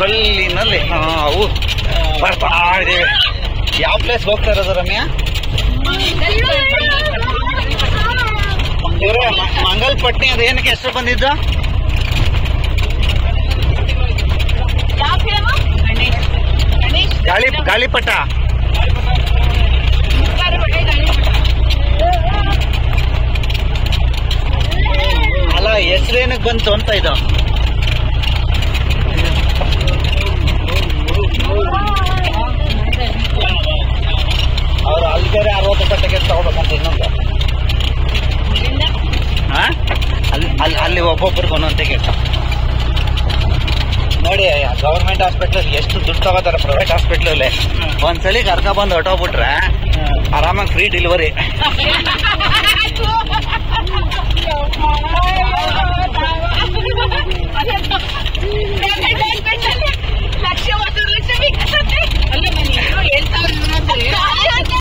ಕಲ್ಲಿನಲ್ಲಿ ಅವು ಬರ್ತಾ ಇದ್ದೀವಿ. ಯಾವ ಪ್ಲೇಸ್ ಹೋಗ್ತಾ ಇರೋದು ರಮ್ಯಾ? ಇವ್ರೆ ಮಂಗಲ್ಪಟ್ನಿ ಅದು ಏನಕ್ಕೆ ಹೆಸರು ಬಂದಿದ್ದು? ಗಾಳಿಪಟ. ಅಲ್ಲ ಹೆಸರೇನಕ್ಕೆ ಬಂತು ಅಂತ ಇದು? ಅವ್ರು ಅಲ್ಲಿಗೆ 60 ರೂಪಾಯಿ ಟಿಕೆಟ್ ತಗೋಬೇಕಂತ ಇನ್ನೊಂದು. ಅಲ್ಲಿ ಒಬ್ಬೊಬ್ರಿಗೆ ಒಂದೊಂದು ಟಿಕೆಟ್. ನೋಡಿ ಗವರ್ಮೆಂಟ್ ಹಾಸ್ಪಿಟ್ಲ್ ಎಷ್ಟು ದುಡ್ಡು ತಗೋತಾರೆ ಪ್ರೈವೇಟ್ ಹಾಸ್ಪಿಟ್ಲಲ್ಲಿ. ಒಂದ್ಸಲಿ ಕರ್ಕೊಂಡ್ಬಂದು ಹೊಟ್ಟೋಗ್ಬಿಟ್ರೆ ಆರಾಮಾಗಿ ಫ್ರೀ ಡೆಲಿವರಿ.